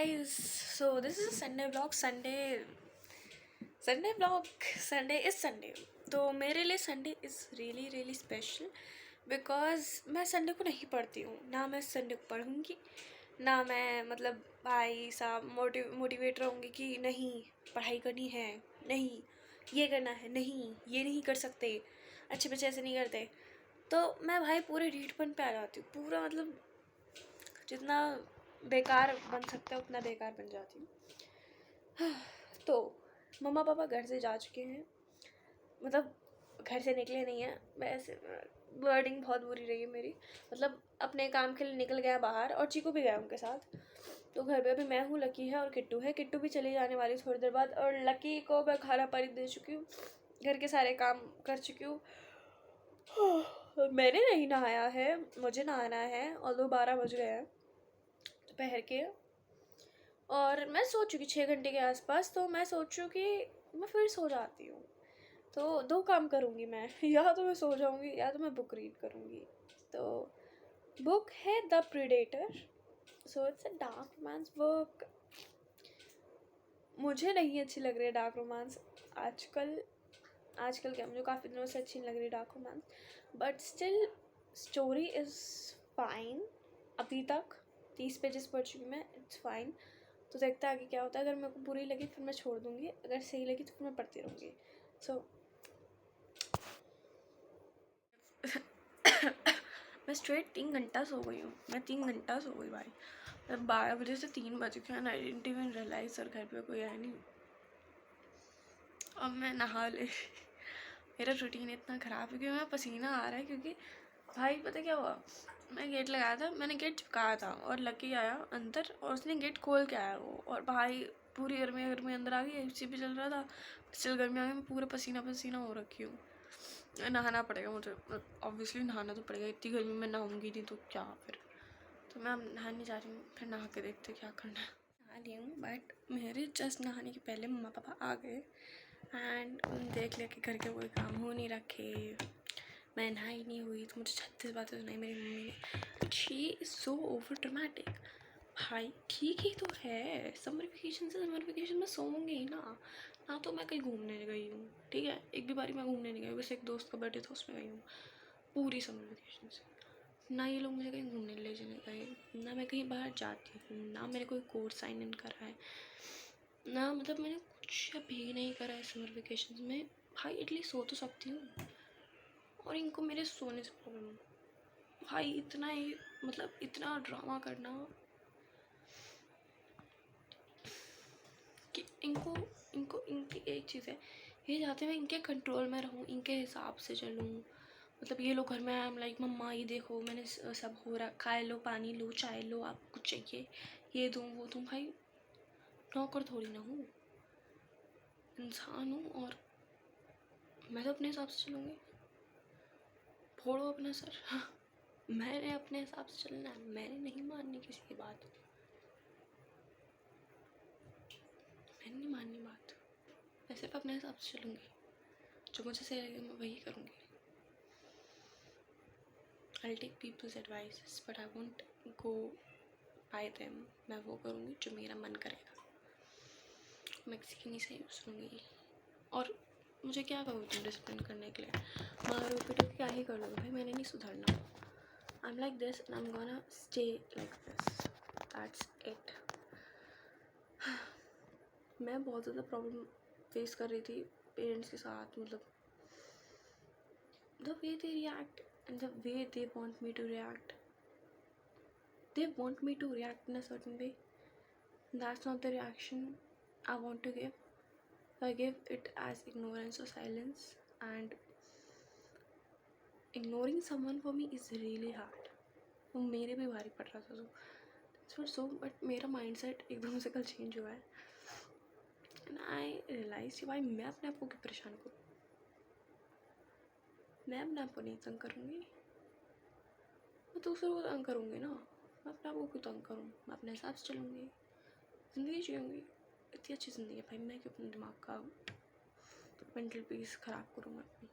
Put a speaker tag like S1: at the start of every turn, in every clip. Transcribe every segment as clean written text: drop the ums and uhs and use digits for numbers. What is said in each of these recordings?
S1: guys, so this is a Sunday vlog. Sunday vlog. Sunday is Sunday. तो मेरे लिए Sunday is really really special because मैं Sunday को नहीं पढ़ती हूँ, ना मैं संडे को पढ़ूँगी, ना मैं मतलब भाई साहब मोटिवेट रहूँगी कि नहीं पढ़ाई करनी है, नहीं ये करना है, नहीं ये नहीं कर सकते, अच्छे बच्चे ऐसे नहीं करते। तो मैं भाई पूरे रीठपन पे आ जाती हूँ, पूरा मतलब जितना बेकार बन सकता है उतना बेकार बन जाती हूँ। तो मम्मा पापा घर से जा चुके हैं, मतलब घर से निकले नहीं हैं, वैसे वर्डिंग बहुत बुरी रही है मेरी, मतलब अपने काम के लिए निकल गया बाहर और चीकू भी गया उनके साथ। तो घर पे अभी मैं हूँ, लकी है और किट्टू है। किट्टू भी चली जाने वाली थोड़ी देर बाद और लकी को मैं खाना पानी दे चुकी हूँ, घर के सारे काम कर चुकी हूँ। मैंने नहीं नहाया है, मुझे नहाना है, ऑल्दो 12 बज गए हैं दोपहर के और मैं सोच चुकी 6 घंटे के आसपास। तो मैं सोचूँ कि मैं फिर सो जाती हूँ, तो 2 काम करूँगी मैं, या तो मैं सो जाऊँगी या तो मैं बुक रीड करूँगी। तो बुक है the predator, so it's a dark romance book. मुझे नहीं अच्छी लग रही है डार्क रोमांस आजकल क्या, मुझे काफ़ी दिनों से अच्छी नहीं लग रही dark romance, but still story is fine. अभी तक 30 पेजेस पढ़ चुकी मैं, इट्स फाइन। तो देखते हैं आगे क्या होता है। अगर मेरे को बुरी लगी फिर मैं छोड़ दूँगी, अगर सही लगी तो फिर मैं पढ़ती रहूँगी। सो मैं स्ट्रेट 3 घंटा सो गई हूँ, मैं 3 घंटा सो गई भाई। मतलब 12 बजे से 3 बज गए and I didn't even realise और घर पे कोई आया नहीं। अब मैं नहा ले मेरा रूटीन इतना ख़राब है कि मैं पसीना आ रहा है, क्योंकि भाई पता क्या हुआ, मैं गेट लगाया था, मैंने गेट चिपकाया था और लकी आया अंदर और उसने गेट खोल के आया वो, और भाई पूरी गर्मी अंदर आ गई। एसी भी चल रहा था, स्टिल गर्मी आ गई, मैं पूरे पसीना हो रखी हूँ। नहाना पड़ेगा मुझे, ऑब्वियसली नहाना तो पड़ेगा, इतनी गर्मी में नहाऊंगी नहीं तो क्या फिर। तो मैं अब नहाने जा रही हूँ, फिर नहा के देखते क्या करना है। नहा ली हूँ, बट मेरे जस्ट नहाने के पहले मम्मा पापा आ गए एंड देख लिया कि घर के कोई काम हो नहीं रखे, मैं नहाई नहीं हुई, तो मुझे 36 बातें सुनाई मेरी मम्मी ने। She is so over dramatic. भाई ठीक ही तो है, समर वेकेशन में सोऊंगी ही ना तो मैं कहीं घूमने गई हूँ, ठीक है, एक भी बारी मैं घूमने नहीं गई, बस एक दोस्त का बर्थडे था उसमें गई हूँ पूरी समर वेकेशन से। ना ये लोग मुझे कहीं घूमने ले जाने गए, ना मैं कहीं बाहर जाती हूँ, ना मैंने कोई कोर्स साइन इन करा है, ना मतलब मैंने कुछ भी नहीं करा है समर वेकेशन में। भाई एटलीस्ट सो तो सकती हूँ, और इनको मेरे सोने से प्रॉब्लम। भाई इतना ही मतलब इतना ड्रामा करना कि इनको इनको इनकी एक चीज़ है, ये चाहते हैं मैं इनके कंट्रोल में रहूँ, इनके हिसाब से चलूँ। मतलब ये लोग घर में आए, लाइक मम्मा ये देखो मैंने सब हो रहा, खाए लो, पानी लो, चाय लो, आपको कुछ चाहिए ये दूँ वो दूँ। भाई नौकर थोड़ी ना हूँ, इंसान हूँ, और मैं तो अपने हिसाब से चलूँगी। फोड़ो अपना सर। मैंने अपने हिसाब से चलना है, मैंने नहीं माननी किसी की बात, मैंने नहीं माननी बात, मैं सिर्फ अपने हिसाब से चलूँगी, जो मुझे सही लगे मैं वही करूँगी। I'll take people's advices but I won't go by them। मैं वो करूँगी जो मेरा मन करेगा, मैक्सिकन ही सही सुनूँगी। और मुझे क्या कहोगे तुम डिसिप्लिन करने के लिए, मारो पिटो क्या ही कर लो भाई, मैंने नहीं सुधरना। I'm like this and I'm gonna stay like this, that's it। मैं बहुत ज़्यादा प्रॉब्लम फेस कर रही थी पेरेंट्स के साथ, मतलब the way they react and the way they want me to react, they want me to react in a certain way, that's not the reaction I want to give, so I give it as ignorance or silence, and ignoring someone for me is really hard। वो मेरे भी भारी पड़ रहा था so but मेरा mindset एकदम से कल चेंज हुआ है एंड आई रियलाइज कि भाई मैं अपने आप को क्यों परेशान करूँ, मैं अपने आप को नहीं तंग करूँगी, मैं दूसरों को तंग करूँगी ना, मैं अपने आप को क्यों तंग करूँ, मैं अपने हिसाब से चलूँगी, ज़िंदगी जीऊँगी, इतनी अच्छी ज़िंदगी है भाई, मैं क्यों अपने दिमाग का मेंटल पीस ख़राब करूँ मैं अपनी।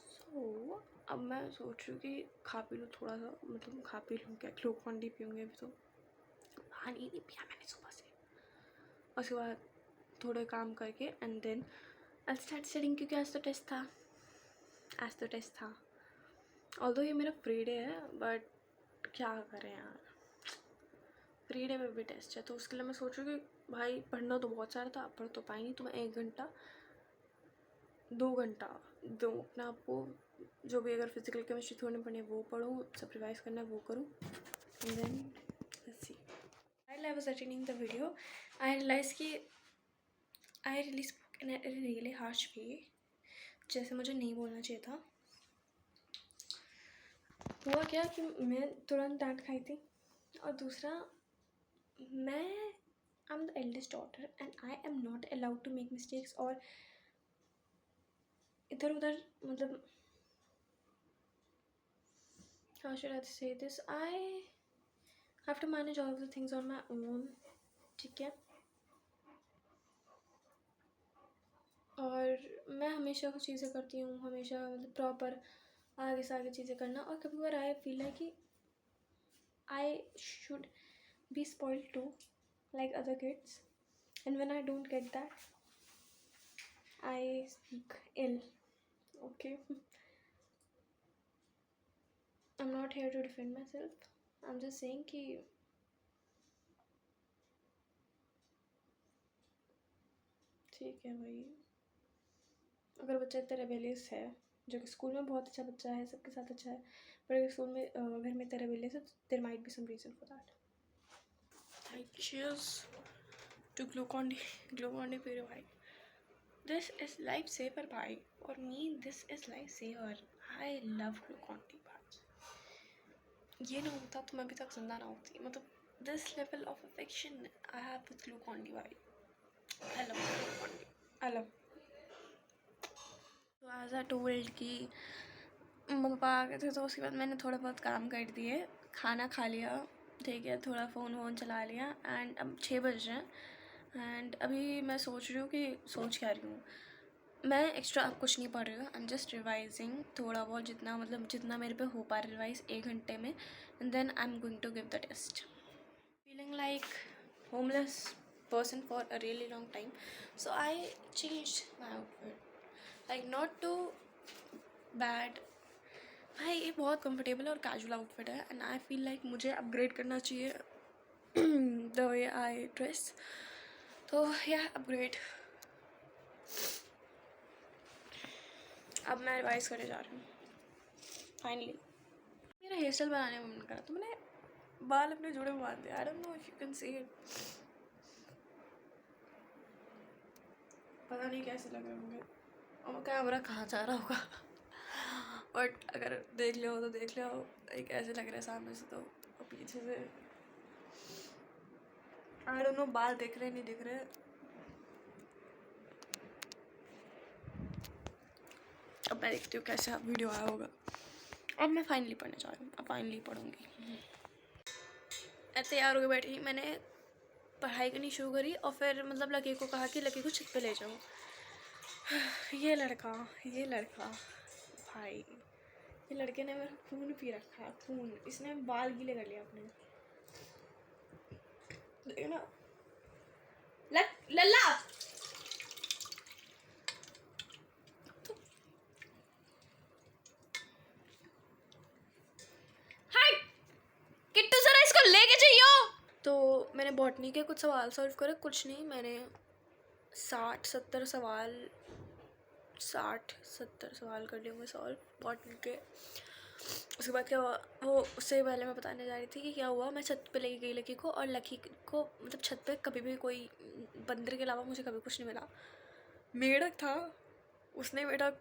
S1: सो अब मैं सोच रही हूँ कि खा पी लूँ थोड़ा सा, मतलब खा पी लूँ क्या, ग्लूकॉन डी पीऊँगी अभी तो, पानी नहीं पिया मैंने सुबह से। उसके बाद थोड़े काम करके and then I start studying, क्योंकि आज तो टेस्ट था। ऑल्दो ये मेरा फ्री डे है, बट क्या करें यार, फ्री डे में भी टेस्ट है, तो उसके लिए मैं सोच रही हूँ कि भाई पढ़ना तो बहुत सारा था, पढ़ तो पाई नहीं, तो मैं 1 घंटा 2 घंटा दो अपने आप को, जो भी अगर फिजिकल केमिस्ट्री थोड़ी पढ़नी है वो पढ़ूँ, सब रिवाइज करना है वो करूँ, and then let's see. While I was attending the video, I realized कि I really spoke in a really harsh way, जैसे मुझे नहीं बोलना चाहिए था। हुआ क्या कि मैं तुरंत डांट खाई थी, और दूसरा मैं I'm the eldest daughter and I am not allowed to make mistakes, और इधर उधर मतलब how should I say this, I have to manage all of the things on my own, ठीक है। और मैं हमेशा कुछ चीज़ें करती हूँ, हमेशा मतलब प्रॉपर आगे से आगे चीज़ें करना, और कभी बार आई फील है कि I should be spoiled to like other kids, and when I don't get that I speak ill, okay. I am not here to defend my self, I am just saying कि ठीक है भाई, अगर बच्चा इतना rebellious है, जो कि स्कूल में बहुत अच्छा बच्चा है, सबके साथ अच्छा है, पर अगर स्कूल में घर में इतना रेबेलियस है, there might be some reason for that. Cheers to Glucon D पी रहे भाई, दिस इज लाइफ सेवर भाई, और मी this is life saver, I love Glucon D भाई। ये ना होता तो मैं अभी तक जिंदा ना होती, मतलब this level of affection I have with Glucon D भाई, I love Glucon D, I love. तो एज आई टोल्ड कि पापा आ गए थे, तो उसके बाद मैंने थोड़ा बहुत काम कर दिए, खाना खा लिया, ठीक है, थोड़ा फ़ोन वोन चला लिया, एंड अब 6 बज रहे हैं, एंड अभी मैं सोच रही हूँ कि सोच क्या रही हूँ, मैं एक्स्ट्रा अब कुछ नहीं पढ़ रही हूँ, आई एम जस्ट रिवाइजिंग थोड़ा बहुत, जितना मतलब जितना मेरे पे हो पा रहा रिवाइज 1 घंटे में, and then I am going to give the test. Feeling like homeless person for a really long time, so I changed my outfit, like not too bad भाई, ये बहुत कंफर्टेबल और कैजुअल आउटफिट है, and I feel like मुझे upgrade करना चाहिए the way I dress, तो या अपग्रेड। अब मैं रिवाइज करने जा रही हूँ फाइनली। मेरा हेयर स्टाइल बनाने में मन करा, तो मैंने बाल अपने जोड़े में बांध दिया, I don't know if you can see it, पता नहीं कैसे लग रहे होंगे, और कैमरा कहाँ जा रहा होगा बट अगर देख लिया हो तो देख लिया हो, एक ऐसे लग रहा है सामने से, तो और पीछे से आई डोंट नो बाल दिख रहे नहीं दिख रहे। अब मैं देखती हूँ कैसे वीडियो आया होगा। अब मैं फाइनली पढ़ने जा रही हूँ, अब फाइनली पढ़ूँगी। तैयार होकर बैठी, मैंने पढ़ाई करनी शुरू करी, और फिर मतलब लकी को कहा कि लकी को छत पे ले जाऊँ। ये लड़का भाई, ये लड़के ने मेरा खून पी रखा है, खून, इसने बाल गीले कर लिया अपने, देखो ना लल्ला तो, हाय किट्टू जरा इसको लेके जाइयो। तो मैंने बॉटनी के कुछ सवाल सॉल्व करे, कुछ नहीं, मैंने 60-70 सवाल कर लिए होंगे सॉल्व बॉटनी के। उसके बाद क्या हुआ, वो उससे पहले मैं बताने जा रही थी कि क्या हुआ, मैं छत पे लेके गई लकी को, और लकी को मतलब छत पे कभी भी कोई बंदर के अलावा मुझे कभी कुछ नहीं मिला। मेढक था, उसने मेढक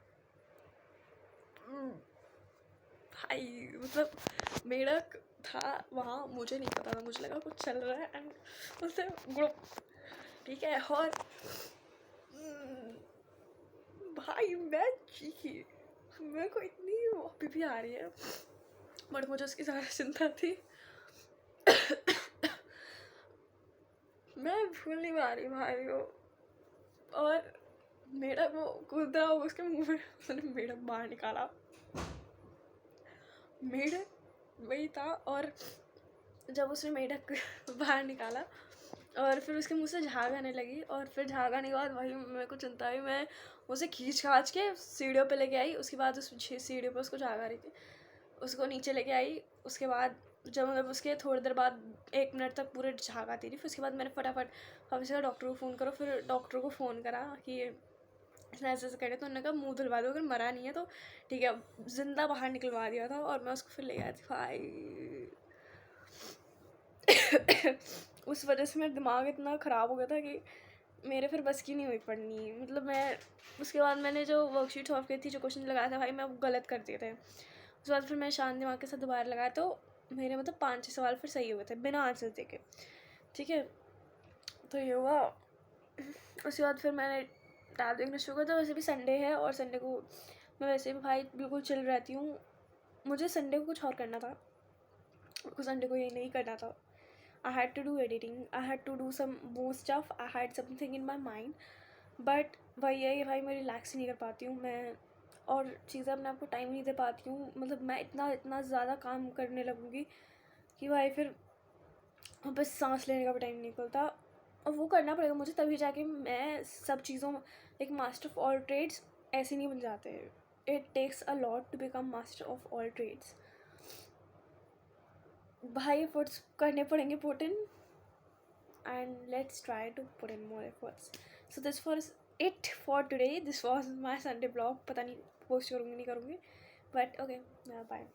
S1: भाई मतलब मेढक था वहाँ, मुझे नहीं पता था, मुझे लगा कुछ चल रहा है, एंड उससे ग्रुप, ठीक है, और भाई मैं चीखी, मेरे को इतनी अभी भी आ रही है, बट मुझे उसकी ज़्यादा चिंता थी मैं भूल नहीं पा रही भाई को, और मेढक वो कूद रहा होगा उसके मुंह में, उसने मेढक बाहर निकाला, मेढक वही था, और जब उसने मेढक बाहर निकाला और फिर उसके मुंह से झाग आने लगी, और फिर झाग आने के बाद भाई मेरे को चिंता हुई, मैं उसे खींच खाच के सीढ़ियों पे लेके आई। उसके बाद उस सीढ़ियों पे उसको झाग आ रही थी, उसको नीचे लेके आई। उसके बाद जब मतलब उसके थोड़ी देर बाद 1 मिनट तक पूरे झाग आती थी, फिर उसके बाद मैंने फटाफट वापस से डॉक्टर को फ़ोन करो। फिर डॉक्टर को फ़ोन करा कि इसने ऐसे ऐसे करे, तो उन्होंने कहा मुंह धुलवा दो, अगर मरा नहीं है तो ठीक है। जिंदा बाहर निकलवा दिया था और मैं उसको फिर ले आई थी भाई। उस वजह से मेरा दिमाग इतना ख़राब हो गया था कि मेरे फिर बस की नहीं हुई पढ़नी। मतलब मैं उसके बाद मैंने जो वर्कशीट सॉल्व की थी, जो क्वेश्चन लगाया था भाई, मैं वो गलत कर दिए थे। उसके बाद फिर मैं शांत दिमाग के साथ दोबारा लगाया, तो मेरे मतलब 5-6 सवाल फिर सही हुए थे बिना आंसर देके। ठीक है, तो ये हुआ। उसके बाद फिर मैंने टैब देखना शुरू किया। तो वैसे भी संडे है और संडे को मैं वैसे भी भाई बिल्कुल चिल रहती हूँ। मुझे संडे को कुछ और करना था, संडे को ये नहीं करना था। I had to do editing, I had to do some more stuff, I had something in my mind, but वही है कि भाई मैं रिलैक्स नहीं कर पाती हूँ मैं, और चीज़ें अपने आप को टाइम नहीं दे पाती हूँ। मतलब मैं इतना ज़्यादा काम करने लगूँगी कि भाई फिर बस सांस लेने का भी टाइम नहीं निकलता, और वो करना पड़ेगा मुझे, तभी जाके मैं सब चीज़ों एक मास्टर ऑफ ऑल ट्रेड्स ऐसे नहीं बन जाते। It takes a lot to become master of all trades. भाई एफर्ट्स करने पड़ेंगे put in, and let's try to put in more efforts. So this was it for today. This was my Sunday vlog. पता नहीं post करूँगी नहीं करूँगी, but okay, bye.